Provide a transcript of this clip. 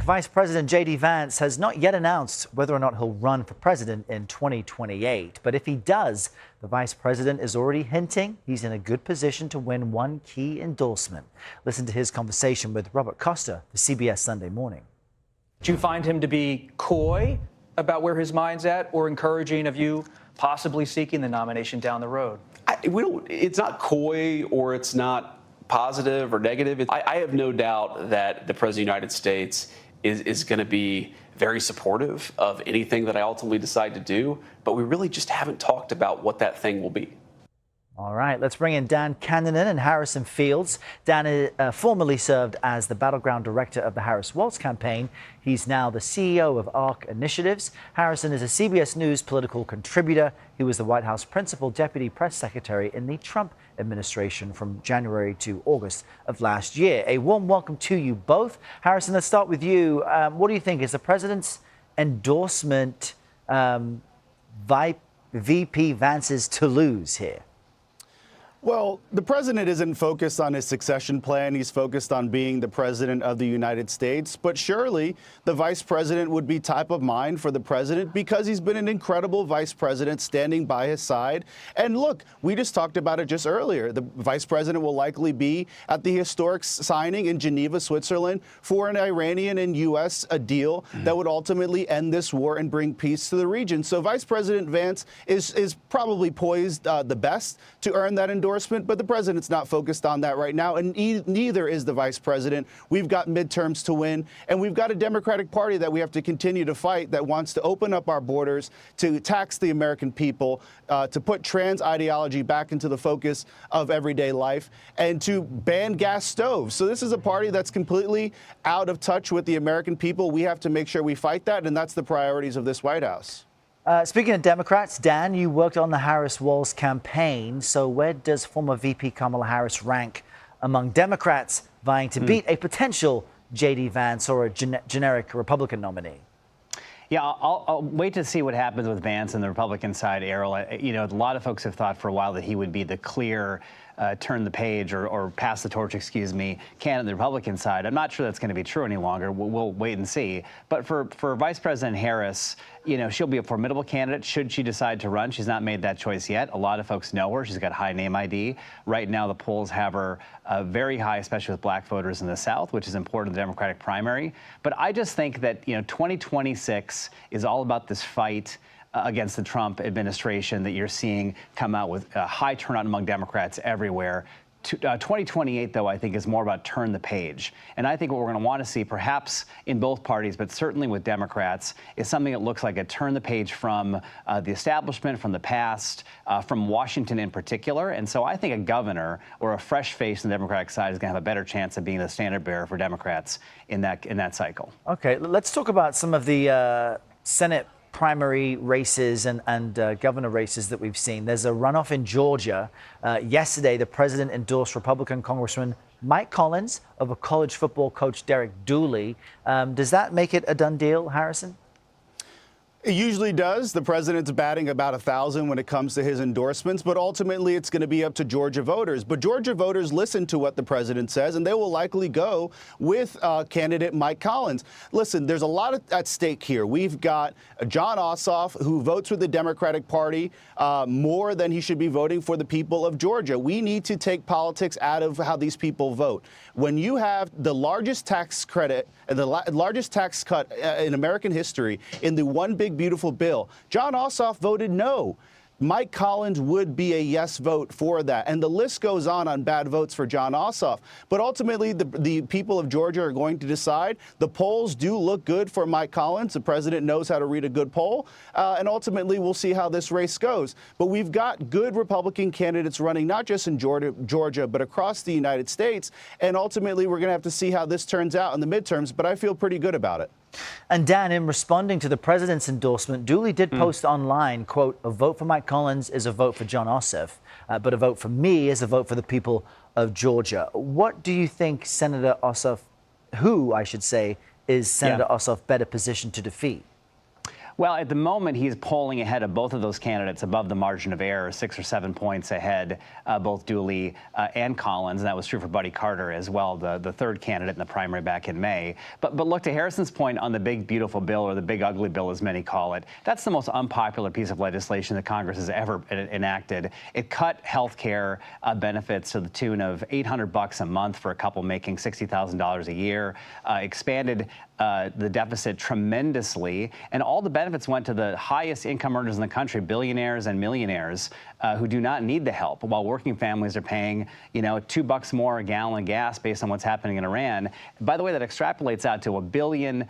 Vice President JD Vance has not yet announced whether or not he'll run for president in 2028. But if he does, the vice president is already hinting he's in a good position to win one key endorsement. Listen to his conversation with Robert Costa for CBS Sunday Morning. Do you find him to be coy about where his mind's at, or encouraging of you possibly seeking the nomination down the road? It's not coy, or it's not positive or negative. I have no doubt that the President of the United States is going to be very supportive of anything that I ultimately decide to do, but we really just haven't talked about what that thing will be. All right, let's bring in Dan Kanninen and Harrison Fields. Dan formerly served as the battleground director of the Harris-Walz campaign. He's now the CEO of ARC Initiatives. Harrison is a CBS News political contributor. He was the White House principal deputy press secretary in the Trump administration from January to August of last year. A warm welcome to you both. Harrison, let's start with you. What do you think? Is the president's endorsement VP Vance's to lose here? Well, the president isn't focused on his succession plan. He's focused on being the president of the United States. But surely the vice president would be top of mind for the president because he's been an incredible vice president standing by his side. And look, we just talked about it just earlier. The vice president will likely be at the historic signing in Geneva, Switzerland, for an Iranian and U.S. deal that would ultimately end this war and bring peace to the region. So Vice President Vance is probably poised the best to earn that endorsement. But the president's not focused on that right now, and neither is the vice president. We've got midterms to win, and we've got a Democratic Party that we have to continue to fight that wants to open up our borders, to tax the American people, to put trans ideology back into the focus of everyday life, and to ban gas stoves. So this is a party that's completely out of touch with the American people. We have to make sure we fight that, and that's the priorities of this White House. Speaking of Democrats, Dan, you worked on the Harris-Walz campaign. So where does former VP Kamala Harris rank among Democrats vying to beat a potential JD Vance or a generic Republican nominee? Yeah, I'll wait to see what happens with Vance and the Republican side, Errol. You know, a lot of folks have thought for a while that he would be the clear turn the page or pass the torch, excuse me, candidate on the Republican side. I'm not sure that's going to be true any longer. We'll wait and see. But for Vice President Harris, you know, she'll be a formidable candidate should she decide to run. She's not made that choice yet. A lot of folks know her. She's got high name ID. Right now, the polls have her very high, especially with black voters in the South, which is important in the Democratic primary. But I just think that, you know, 2026 is all about this fight against the Trump administration that you're seeing come out with a high turnout among Democrats everywhere. 2028, though, I think is more about turn the page. And I think what we're going to want to see, perhaps in both parties, but certainly with Democrats, is something that looks like a turn the page from the establishment, from the past, from Washington in particular. And so I think a governor or a fresh face on the Democratic side is going to have a better chance of being the standard bearer for Democrats in that cycle. OK, let's talk about some of the Senate primary races and governor races that we've seen. There's a runoff in Georgia. Yesterday, the president endorsed Republican Congressman Mike Collins over college football coach Derek Dooley. Does that make it a done deal, Harrison? It usually does. The president's batting about 1,000 when it comes to his endorsements, but ultimately it's going to be up to Georgia voters. But Georgia voters listen to what the president says, and they will likely go with candidate Mike Collins. Listen, there's a lot at stake here. We've got Jon Ossoff, who votes with the Democratic Party more than he should be voting for the people of Georgia. We need to take politics out of how these people vote. When you have the largest tax credit and the largest tax cut in American history in the one big beautiful bill, Jon Ossoff voted no. Mike Collins would be a yes vote for that. And the list goes on bad votes for Jon Ossoff. But ultimately, the people of Georgia are going to decide. The polls do look good for Mike Collins. The president knows how to read a good poll. And ultimately, we'll see how this race goes. But we've got good Republican candidates running, not just in Georgia, but across the United States. And ultimately, we're going to have to see how this turns out in the midterms. But I feel pretty good about it. And Dan, in responding to the president's endorsement, Dooley did post online, quote, "A vote for Mike Collins is a vote for Jon Ossoff, but a vote for me is a vote for the people of Georgia." What do you think Senator Ossoff, who I should say, is Senator Ossoff better positioned to defeat? Well, at the moment, he's polling ahead of both of those candidates above the margin of error, 6 or 7 points ahead, both Dooley and Collins. And that was true for Buddy Carter as well, the third candidate in the primary back in May. But look, to Harrison's point on the big, beautiful bill, or the big, ugly bill, as many call it, that's the most unpopular piece of legislation that Congress has ever enacted. It cut health care benefits to the tune of $800 a month for a couple making $60,000 a year, expanded the deficit tremendously, and all the benefits went to the highest income earners in the country, billionaires and millionaires, who do not need the help, while working families are paying, $2 more a gallon of gas based on what's happening in Iran. By the way, that extrapolates out to $1 billion